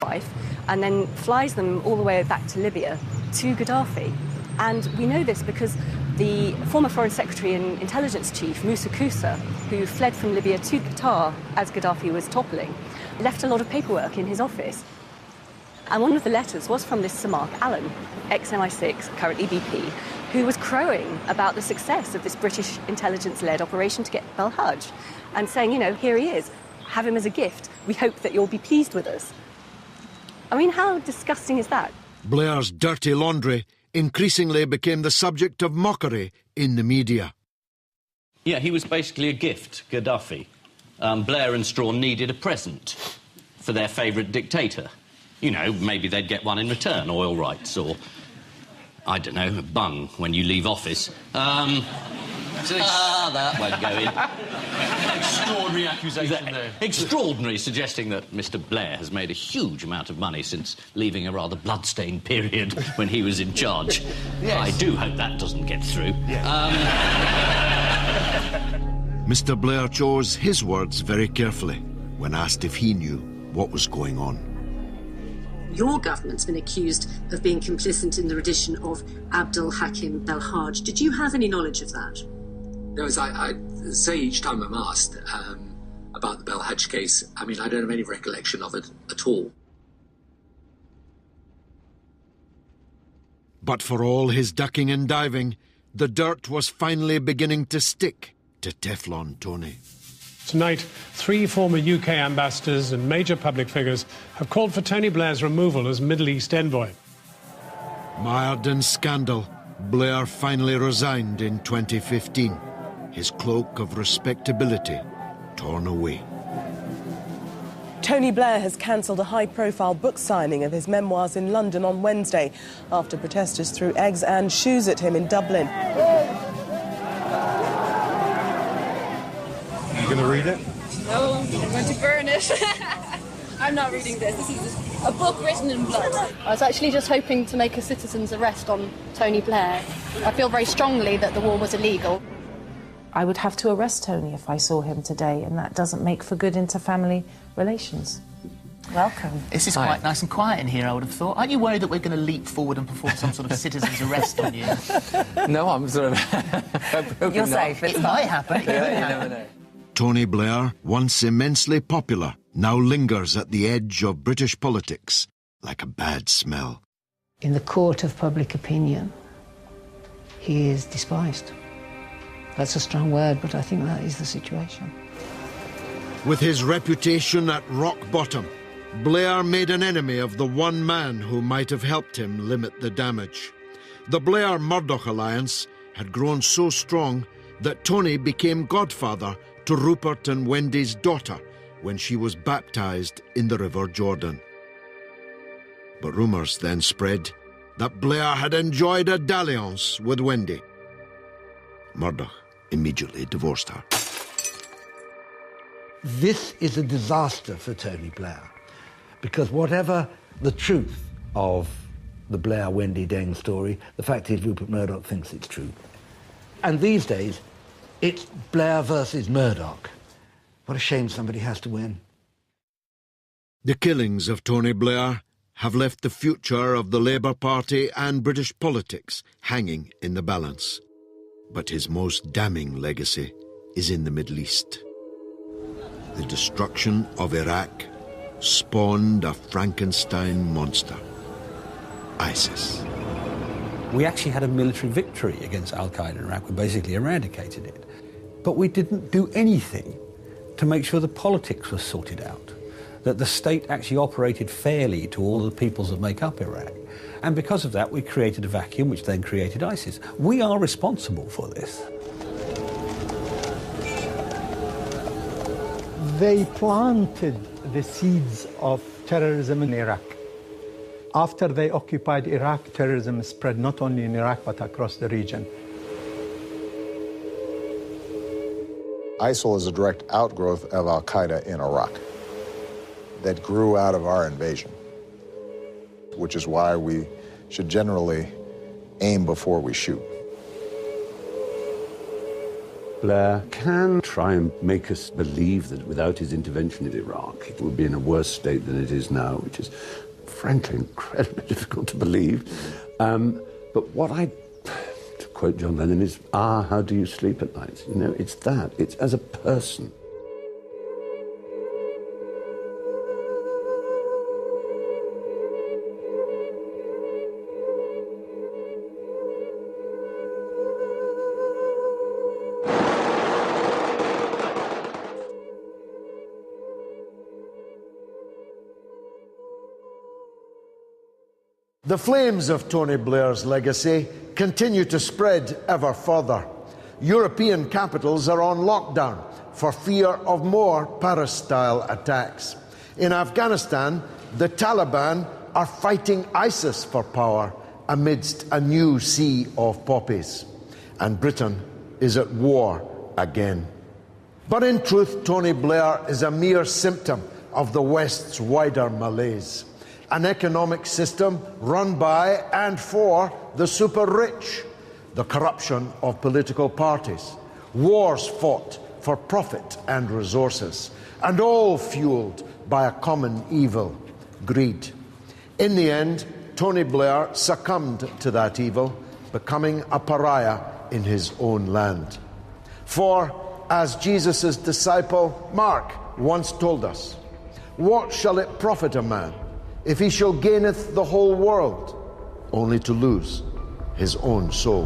wife and then flies them all the way back to Libya to Gaddafi. And we know this because the former Foreign Secretary and Intelligence Chief, Moussa Koussa, who fled from Libya to Qatar as Gaddafi was toppling, left a lot of paperwork in his office. And one of the letters was from this Sir Mark Allen, ex-MI6, currently BP, who was crowing about the success of this British intelligence-led operation to get Belhaj and saying, you know, here he is, have him as a gift. We hope that you'll be pleased with us. I mean, how disgusting is that? Blair's dirty laundry increasingly became the subject of mockery in the media. Yeah, he was basically a gift, Gaddafi. Blair and Strawn needed a present for their favourite dictator. You know, maybe they'd get one in return, oil rights, or, I don't know, a bung when you leave office. That won't go in. Extraordinary accusation there. Extraordinary, suggesting that Mr. Blair has made a huge amount of money since leaving a rather bloodstained period when he was in charge. Yes. I do hope that doesn't get through. Yes. Mr. Blair chose his words very carefully when asked if he knew what was going on. Your government's been accused of being complicit in the rendition of Abdel Hakim Belhaj. Did you have any knowledge of that? No, as I say each time I'm asked about the Belhaj case, I mean, I don't have any recollection of it at all. But for all his ducking and diving, the dirt was finally beginning to stick to Teflon Tony. Tonight, 3 former UK ambassadors and major public figures have called for Tony Blair's removal as Middle East envoy. Mired in scandal, Blair finally resigned in 2015, his cloak of respectability torn away. Tony Blair has cancelled a high-profile book signing of his memoirs in London on Wednesday after protesters threw eggs and shoes at him in Dublin. You going to read it? No, I'm going to burn it. I'm not reading this. This is a book written in blood. I was actually just hoping to make a citizen's arrest on Tony Blair. I feel very strongly that the war was illegal. I would have to arrest Tony if I saw him today, and that doesn't make for good inter-family relations. Welcome. This is quite nice and quiet in here, I would have thought. Aren't you worried that we're going to leap forward and perform some sort of citizen's arrest on you? No, I'm sort of... You're safe. It might happen. You never know. Tony Blair, once immensely popular, now lingers at the edge of British politics like a bad smell. In the court of public opinion, he is despised. That's a strong word, but I think that is the situation. With his reputation at rock bottom, Blair made an enemy of the one man who might have helped him limit the damage. The Blair-Murdoch alliance had grown so strong that Tony became godfather to Rupert and Wendy's daughter when she was baptised in the River Jordan. But rumours then spread that Blair had enjoyed a dalliance with Wendy. Murdoch immediately divorced her. This is a disaster for Tony Blair, because whatever the truth of the Blair-Wendy Deng story, the fact is Rupert Murdoch thinks it's true. And these days, it's Blair versus Murdoch. What a shame somebody has to win. The killings of Tony Blair have left the future of the Labour Party and British politics hanging in the balance. But his most damning legacy is in the Middle East. The destruction of Iraq spawned a Frankenstein monster, ISIS. We actually had a military victory against Al-Qaeda in Iraq. We basically eradicated it. But we didn't do anything to make sure the politics was sorted out, that the state actually operated fairly to all the peoples that make up Iraq. And because of that, we created a vacuum, which then created ISIS. We are responsible for this. They planted the seeds of terrorism in Iraq. After they occupied Iraq, terrorism spread not only in Iraq but across the region. ISIL is a direct outgrowth of Al-Qaeda in Iraq that grew out of our invasion, which is why we should generally aim before we shoot. Blair can try and make us believe that without his intervention in Iraq, it would be in a worse state than it is now, which is frankly incredibly difficult to believe. But what to quote John Lennon, is, how do you sleep at night? You know, it's that. It's as a person. The flames of Tony Blair's legacy continue to spread ever further. European capitals are on lockdown for fear of more Paris-style attacks. In Afghanistan, the Taliban are fighting ISIS for power amidst a new sea of poppies. And Britain is at war again. But in truth, Tony Blair is a mere symptom of the West's wider malaise. An economic system run by and for the super-rich, the corruption of political parties, wars fought for profit and resources, and all fueled by a common evil, greed. In the end, Tony Blair succumbed to that evil, becoming a pariah in his own land. For, as Jesus' disciple Mark once told us, "What shall it profit a man if he shall gaineth the whole world, only to lose his own soul?"